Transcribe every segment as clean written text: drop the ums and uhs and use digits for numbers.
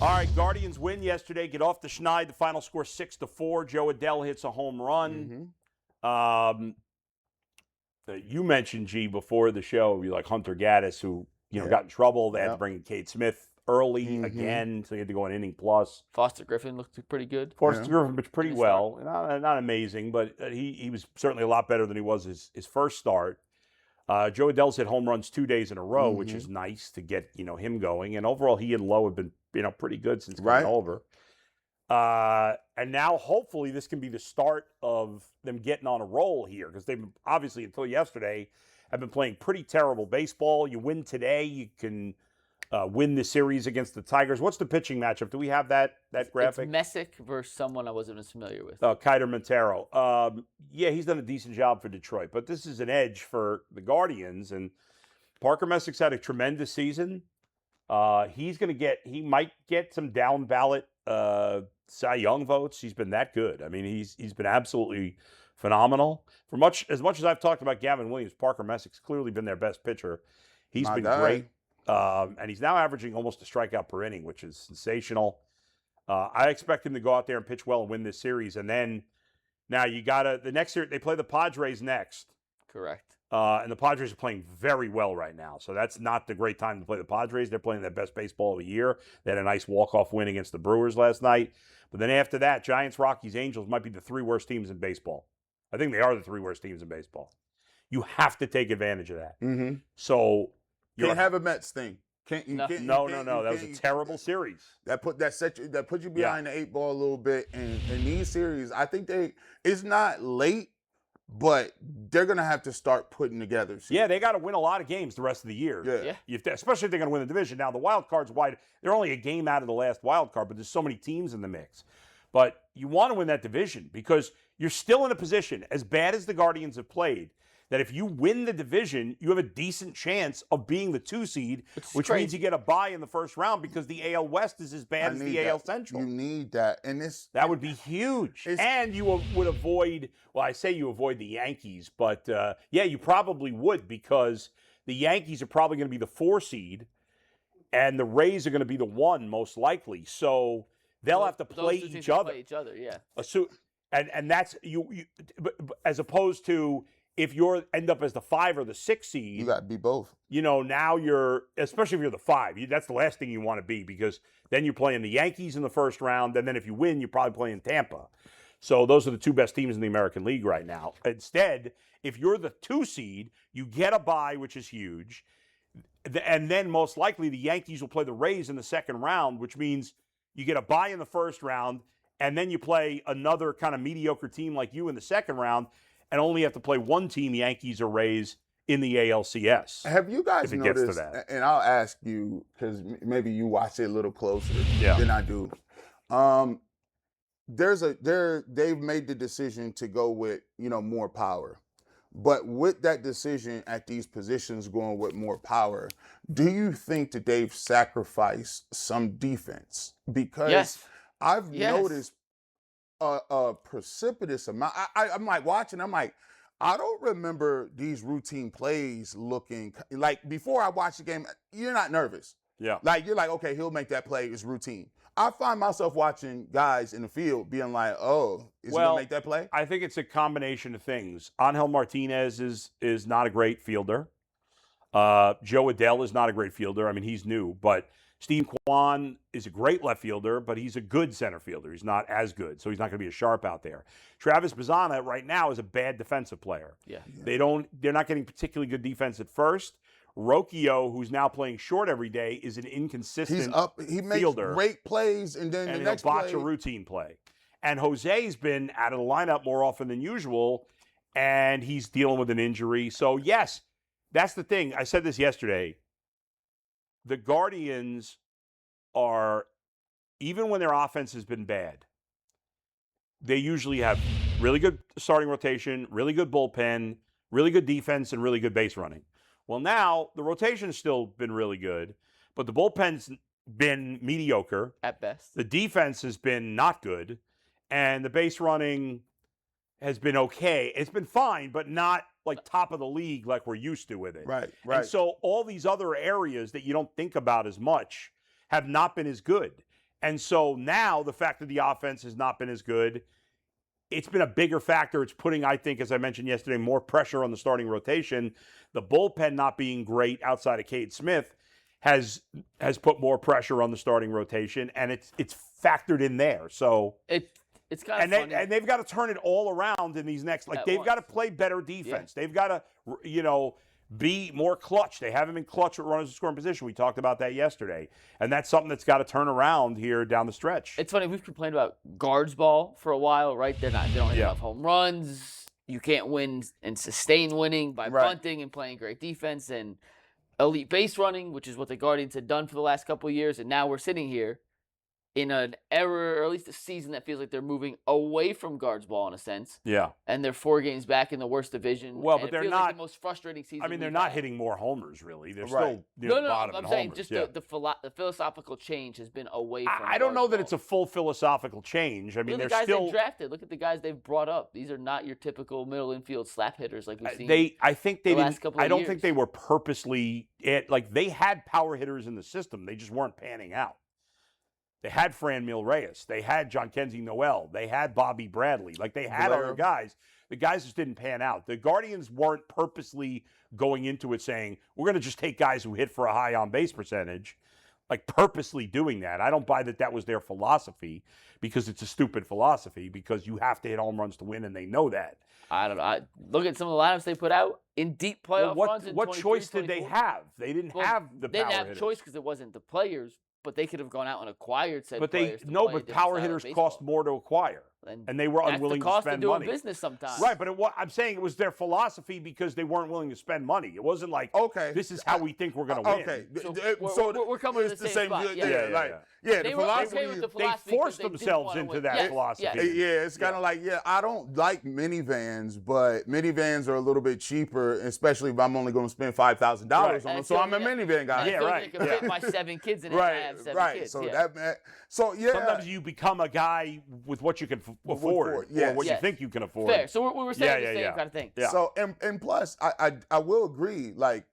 All right, Guardians win yesterday. Get off the schneid. The final score 6-4. Joe Adell hits a home run. You mentioned, G, before the show, you like Hunter Gaddis, who got in trouble. They had to bring in Cade Smith early again, so he had to go an inning plus. Foster Griffin looked pretty good. Foster Griffin pitched pretty well. Not amazing, but he was certainly a lot better than he was his first start. Joe Adell's hit home runs 2 days in a row, which is nice to get him going. And overall, he and Lowe have been pretty good since coming over. And now, hopefully, this can be the start of them getting on a roll here, because they've obviously, until yesterday, have been playing pretty terrible baseball. You win today, you can win the series against the Tigers. What's the pitching matchup? Do we have that graphic? It's Messick versus someone I wasn't as familiar with. Cade Montero. Yeah, he's done a decent job for Detroit, but this is an edge for the Guardians. And Parker Messick's had a tremendous season. He might get some down ballot Cy Young votes. He's been that good. I mean, he's been absolutely phenomenal. As much as I've talked about Gavin Williams, Parker Messick's clearly been their best pitcher. He's been great. And he's now averaging almost a strikeout per inning, which is sensational. I expect him to go out there and pitch well and win this series. And then now the next year, they play the Padres next. Correct. And the Padres are playing very well right now. So that's not the great time to play the Padres. They're playing their best baseball of the year. They had a nice walk-off win against the Brewers last night. But then after that, Giants, Rockies, Angels might be the three worst teams in baseball. I think they are the three worst teams in baseball. You have to take advantage of that. So you can't have a Mets thing. No. That was a terrible series. That put you behind the eight ball a little bit. And in these series, I think it's not late, but they're going to have to start putting together series. Yeah, they got to win a lot of games the rest of the year. Especially if they're going to win the division. Now, the wild card's wide. They're only a game out of the last wild card, but there's so many teams in the mix. But you want to win that division because you're still in a position, as bad as the Guardians have played, that if you win the division, you have a decent chance of being the 2 seed, which means you get a bye in the first round because the AL West is as bad as the AL Central. You need that. And that would be huge. And you would avoid, I say you avoid the Yankees, but you probably would, because the Yankees are probably going to be the 4 seed and the Rays are going to be the 1 most likely. So they'll have to play each other. And that's you as opposed to, if you end up as the 5 or the 6 seed, you got to be both. Now especially if you're the 5, that's the last thing you want to be, because then you're playing the Yankees in the first round, and then if you win, you're probably playing Tampa. So those are the 2 best teams in the American League right now. Instead, if you're the 2 seed, you get a bye, which is huge, and then most likely the Yankees will play the Rays in the second round, which means you get a bye in the first round, and then you play another kind of mediocre team like you in the second round, and only have to play 1 team, Yankees or Rays, in the ALCS. Have you guys noticed, and I'll ask you, because maybe you watch it a little closer than I do. They've made the decision to go with, more power. But with that decision at these positions going with more power, do you think that they've sacrificed some defense? Because I've noticed a precipitous amount. I'm like watching, I don't remember these routine plays looking like, before I watch the game, you're not nervous. Yeah. Like, you're like, okay, he'll make that play. It's routine. I find myself watching guys in the field being like, oh, is he going to make that play? I think it's a combination of things. Angel Martínez is not a great fielder. Joe Adell is not a great fielder. I mean, he's new, but Steve Kwan is a great left fielder, but he's a good center fielder. He's not as good, so he's not going to be a sharp out there. Travis Bazzana right now is a bad defensive player. They're not getting particularly good defense at first. Rocchio, who's now playing short every day, is an inconsistent He makes fielder. Great plays, and then the next he'll botch a routine play. And Jose's been out of the lineup more often than usual, and he's dealing with an injury. So, yes, that's the thing. I said this yesterday. The Guardians are, even when their offense has been bad, they usually have really good starting rotation, really good bullpen, really good defense, and really good base running. Well, now the rotation's still been really good, but the bullpen's been mediocre. At best. The defense has been not good, and the base running has been okay. It's been fine, but not like top of the league like we're used to with it. Right. And so all these other areas that you don't think about as much have not been as good. And so now the fact that the offense has not been as good, it's been a bigger factor. It's putting, I think, as I mentioned yesterday, more pressure on the starting rotation. The bullpen not being great outside of Cade Smith has put more pressure on the starting rotation, and it's factored in there. So it's kind of funny. and they've got to turn it all around in these next. Like they've got to play better defense. They've got to, be more clutch. They haven't been clutch with runners in scoring position. We talked about that yesterday, and that's something that's got to turn around here down the stretch. It's funny, we've complained about guards ball for a while, right? They don't hit enough home runs. You can't win and sustain winning by bunting and playing great defense and elite base running, which is what the Guardians had done for the last couple of years. And now we're sitting here in an era, or at least a season that feels like they're moving away from guards ball in a sense. Yeah. And they're 4 games back in the worst division. Well, but they're feels not like the most frustrating season. I mean, they're not hitting more homers, really. They're still near no, the bottom I'm in saying homers. just the philosophical change has been away from I don't know that ball. it's a full philosophical change. I mean, Look at they're the guys still they drafted. Look at the guys they've brought up. These are not your typical middle infield slap hitters like we've seen. I think they last didn't. couple of I don't years. think they were purposely like they had power hitters in the system. They just weren't panning out. They had Franmil Reyes. They had John Kenzie Noel. They had Bobby Bradley. Like they had other guys. The guys just didn't pan out. The Guardians weren't purposely going into it saying, we're going to just take guys who hit for a high on-base percentage, like purposely doing that. I don't buy that was their philosophy because it's a stupid philosophy because you have to hit home runs to win, and they know that. I don't know. Look at some of the lineups they put out in deep playoff runs. What choice did they have? They didn't have the They power didn't have hitters. choice because it wasn't the players, but they could have gone out and acquired said But players. power hitters cost more to acquire, and they were unwilling to spend money. That's the cost of doing business sometimes. Right, but I'm saying it was their philosophy because they weren't willing to spend money. It wasn't like, this is how we think we're going to win. Okay, so we're coming to the same spot. The philosophy. They forced themselves into that philosophy. It's kind of like, I don't like minivans, but minivans are a little bit cheaper, especially if I'm only going to spend $5,000 on them. So I'm a minivan guy. Yeah, right. It can fit my 7 kids in it. I have 7 kids. So sometimes you become a guy with what you can afford, or what you think you can afford. Fair. So we were saying the same kind of thing. Yeah. So and plus, I will agree, like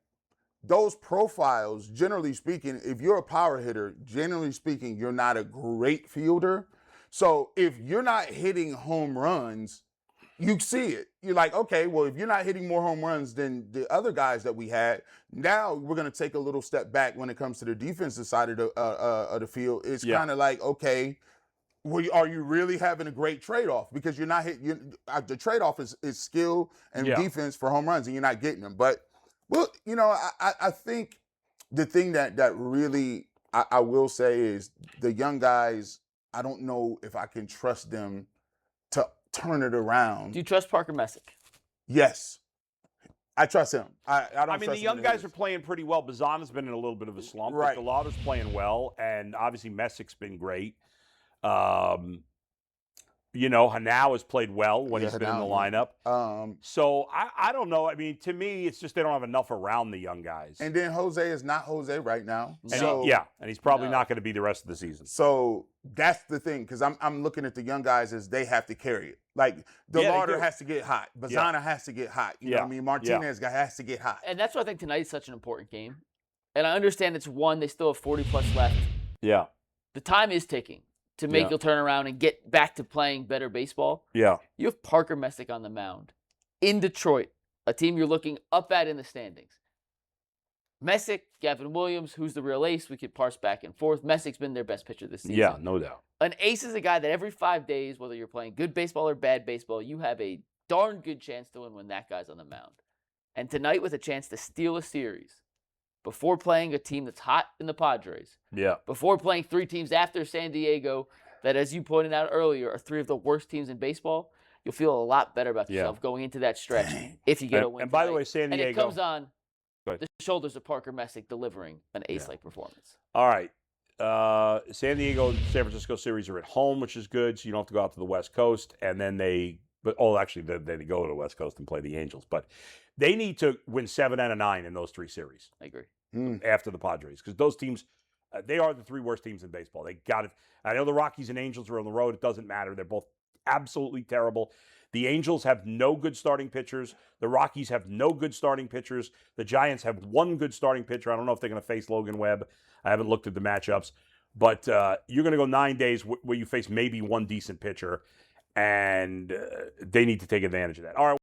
those profiles, generally speaking, if you're a power hitter, generally speaking, you're not a great fielder. So if you're not hitting home runs, you see it. You're like, okay, well, if you're not hitting more home runs than the other guys that we had, now we're going to take a little step back when it comes to the defensive side of the field. It's kind of like, okay, are you really having a great trade-off? Because you're not hitting. The trade-off is skill and defense for home runs, and you're not getting them. But, well, I think the thing that really I will say is the young guys, I don't know if I can trust them to turn it around. Do you trust Parker Messick? Yes. I trust him. I don't I mean, the young guys are playing pretty well. Bazana's been in a little bit of a slump. Right. But Delauder's playing well, and obviously Messick's been great. Hanau has played well when he's been in the lineup. So I don't know. I mean, to me, it's just they don't have enough around the young guys. And then Jose is not Jose right now. And and he's probably not going to be the rest of the season. So that's the thing, because I'm looking at the young guys as they have to carry it. Like Delauder has to get hot. Bazana has to get hot. You know what I mean? Martinez has to get hot. And that's why I think tonight is such an important game. And I understand it's one, they still have 40+ left. Yeah. The time is ticking to make the turnaround and get back to playing better baseball. Yeah. You have Parker Messick on the mound in Detroit, a team you're looking up at in the standings. Messick, Gavin Williams, who's the real ace, we could parse back and forth. Messick's been their best pitcher this season. Yeah, no doubt. An ace is a guy that every 5 days, whether you're playing good baseball or bad baseball, you have a darn good chance to win when that guy's on the mound. And tonight with a chance to steal a series before playing a team that's hot in the Padres. Yeah. Before playing 3 teams after San Diego that, as you pointed out earlier, are 3 of the worst teams in baseball, you'll feel a lot better about yourself going into that stretch if you get a win. And by the way, San Diego. And it comes on the shoulders of Parker Messick delivering an ace-like performance. All right. San Diego and San Francisco series are at home, which is good, so you don't have to go out to the West Coast. And then they go to the West Coast and play the Angels. But they need to win 7 out of 9 in those 3 series. I agree. After the Padres, because those teams, they are the 3 worst teams in baseball. They got it. I know the Rockies and Angels are on the road. It doesn't matter. They're both absolutely terrible. The Angels have no good starting pitchers. The Rockies have no good starting pitchers. The Giants have 1 good starting pitcher. I don't know if they're going to face Logan Webb. I haven't looked at the matchups. But you're going to go 9 days where you face maybe one decent pitcher, and they need to take advantage of that. All right.